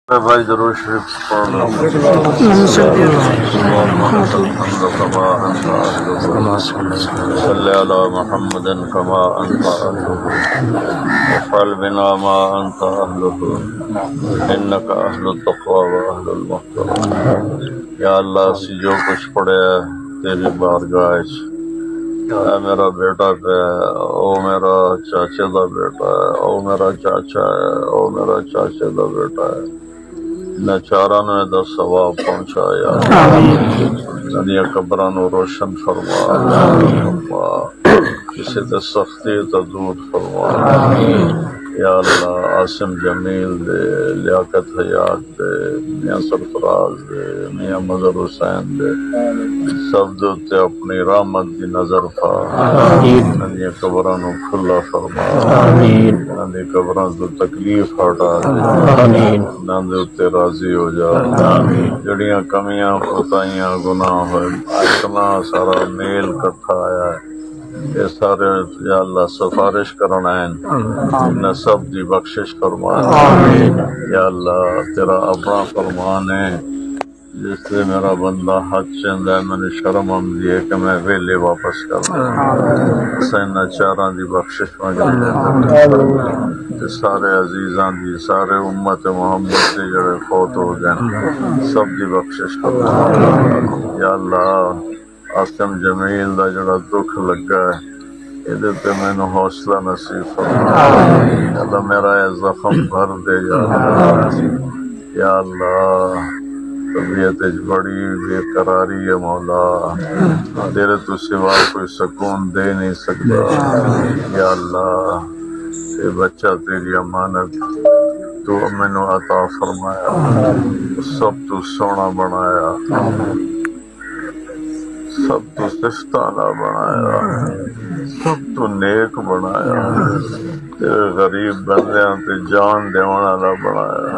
بھائی ضرور شریف پڑھ لو صلی علی محمد کما انت افعل بنا ما انت اہلہ انک اہل التقوی و اہل المغفرہ۔ یا اللہ اسی جو کچھ پڑھے تیری بارگاہ اے میرا بیٹا پہ، او میرا چاچے دا بیٹا ہے، او میرا چاچا ہے، او میرا چاچے دا بیٹا ہے، نچارا نے دا ثواب پہنچایا، ندیاں قبراں نو روشن فرما، فرما کسی تے سختی تو دور فرما۔ یا اللہ عاصم جمیل دے، لیاقت حیات دے، میاں سرفراز دے، میاں مظہر حسین دے، سب دے تے اپنی رحمت دی نظر پا، ندیاں قبراں نو کھلا فرما، ندی قبراں تو تکلیف ہٹا دے، نندے تے راضی ہو جا، جڑیاں کمیاں کوتاہیاں گناہ ہوئے اتنا سارا میل کٹھا آیا ہے، یہ سارے یا اللہ سفارش کرنا ہے، انہیں سب دی بخشش فرما۔ یا اللہ تیرا اپنا فرمان ہے، جس سے میرا بندہ حج چاہتا ہے میں نے شرم آمدی ہے کہ میں ویلے واپس کر دوں، سینا چاراں دی بخشش مانگے، سارے عزیزاں دی، سارے امت محمد دے جڑے فوت ہو گئے سب دی بخشش فرما۔ یا اللہ عاصم جمیل دا جڑا دکھ لگا ہے یہ تے میں نے حوصلہ نصیب فرما۔ یا اللہ میرا یہ زخم بھر دے یا اللہ، یا اللہ طبیعت بڑی بے قراری ہے مولا، تیرے تو سوا کوئی سکون دے نہیں سکتا۔ یا اللہ یہ بچہ تیری امانت تو مینو عطا فرمایا، سب تو سونا بنایا، سب تو صفتانہ بنایا، سب تو نیک بنایا، تیرے غریب بندیاں تے جان دیون والا بنایا،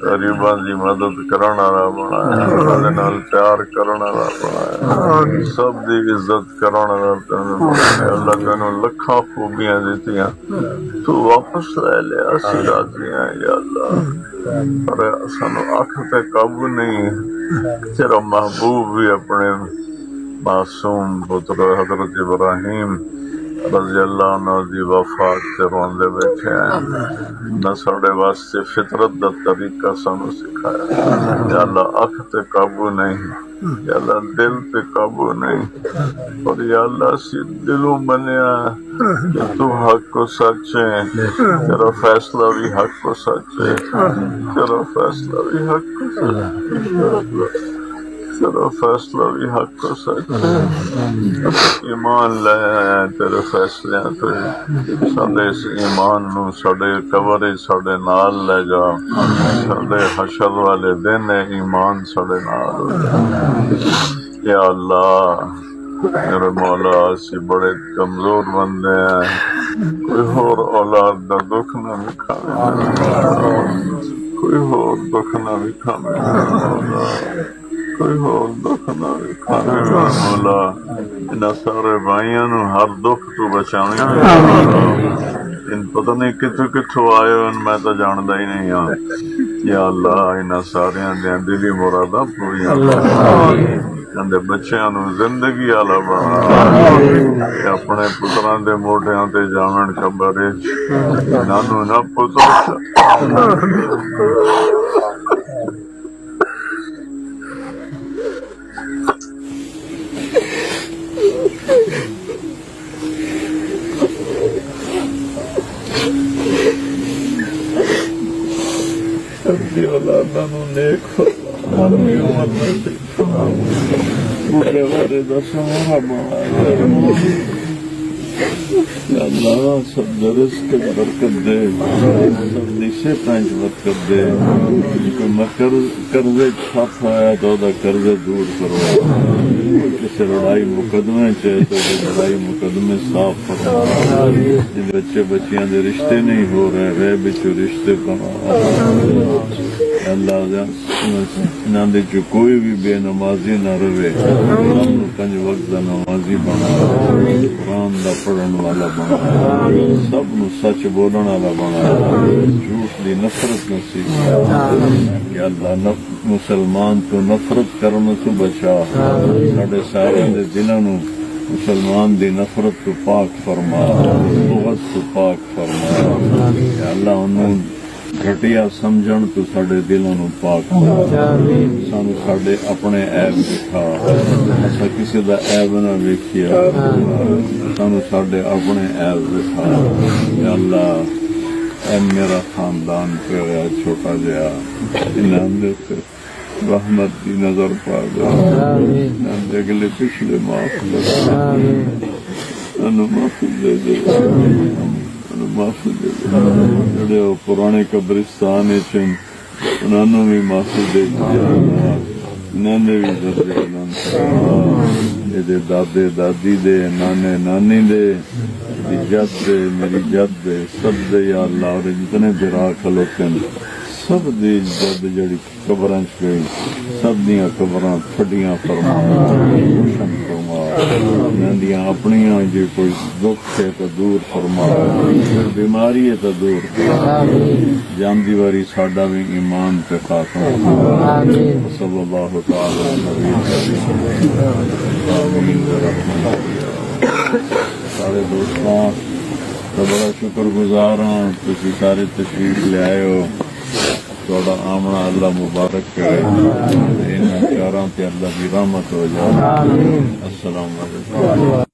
غریباں دی مدد کرن والا بنایا، انہاں نال پیار کرن والا بنایا، سب دی عزت کرن والا بنایا۔ اللہ تینوں لکھاں خوبیاں دتیاں، تو واپس لے لے، اسی راضی ہیں یا اللہ۔ پر سانو اکھ تے قابو نہیں، تیرا محبوب بھی اپنے معصوم پتر حضرت ابراہیم رضی اللہ عنہ دی وفات تے روندے بیٹھے ہیں، نہ ساڈے واسطے فطرت دا طریقہ سانو سکھایا۔ یا اللہ اکھ تے قابو نہیں، یا اللہ دل تے قابو نہیں، اور یا اللہ اسی دلوں منیا کہ تو حق کو سچ ہے، تیرا فیصلہ بھی حق کو سچ ہے، تیرا فیصلہ بھی حق کو سچ ہے، تیرا فیصلہ بھی حق کو سچ ہے۔ ایمان لے آیا تیرے فیصلے تو سڈے اس ایمان نو سڈے قبر سڈے نال لے جا، سڈے حشر والے دن ایمان سڈے نال ہو جا۔ یا اللہ میرے مولا اسی بڑے کمزور بندے ہیں، کوئی ہور اولاد دا دکھ نہ وکھاوے، کوئی ہور دکھ نہ وکھاوے مولا، کوئی اور دکھ نہ وکھاوے مولا، انہاں سارے بھائیاں نو ہر دکھ تو بچاویں ان پتہ نہیں کتھوں کتھوں آئے ان میں تو جاندا ہی نہیں ہاں۔ یا اللہ انہاں ساریاں دیاں دلی مراداں پوریاں اندے بچیاں نو زندگی والا بنا، اپنے پتراں دے موڈیاں تے جاون قبر وچ نانو نہ پتر اپنی اولاداں نو نیک فرما، اپنی عمر نصیب فرما، بڑے بڑے دا سہارا بنا۔ یا اللہ سب دے رزق وچ برکت دے، سب دی صحتاں وچ برکت دے، کوئی قرضے چھپ آیا تو دا قرضے دور کروا، کسی لڑائی مقدمے چاہے تو لڑائی مقدمے صاف فرما، جن بچے بچیاں دے رشتے نہیں ہو رہے غیب وچ رشتے بنا۔ اللہ انہاں دے چ کوئی بھی بے نمازی نہ رہے، سب نو پنج وقت دا نمازی بنا، قرآن دا پڑھن والا بنا، سب نو سچ بولن والا بنا، جھوٹ دی نفرت نصیب کہ اللہ مسلمان تو نفرت کرنے تو بچا، ساڈے سارے دے دلاں نو مسلمان دی نفرت تو پاک فرما، بغض تو پاک فرما، یا اللہ انہوں گھٹیا سمجھن تو ساڈے دلوں نو پاک فرما، سانو ساڈے اپنے عیب دکھا، اسا کسی دا عیب نہ ویکھیا، سانو ساڈے اپنے عیب دکھا، یا اللہ اے میرا خاندان پہ گیا چھوٹا جہا، انہاں دے رحمت کی نظر پا دے، اگلے پچھلے معاف کر، معافی دے دے، معافی دے دے، جڑے وہ پرانے قبرستان انہوں بھی معافی دے دے، انہوں نے بھی درجے بلند فرما، یہ دادے دادی دے، نانے نانی دے، جد دے، میری جد دے، سب دے یا اللہ، اور جتنے برا کھلوتے ہیں سب دی جد جڑی قبراں چ گئی سب دیاں قبراں پھٹیاں فرما، روشن فرما، انہاں دیاں اپنیاں جے کوئی دکھ ہے تو دور فرما، کوئی بیماری ہے تو دور فرما، جاندی واری ساڈا بھی ایمان پہ خاتمہ فرما، صلی اللہ تعالی علیہ وسلم۔ سارے دوستاں تو بڑا شکر گزار ہوں، تسی سارے تشریف لے آئے ہو، تھوڑا آمنا اللہ مبارک کرے، ان چاراں تے اللہ کی رحمت ہو جائے۔ السلام علیکم۔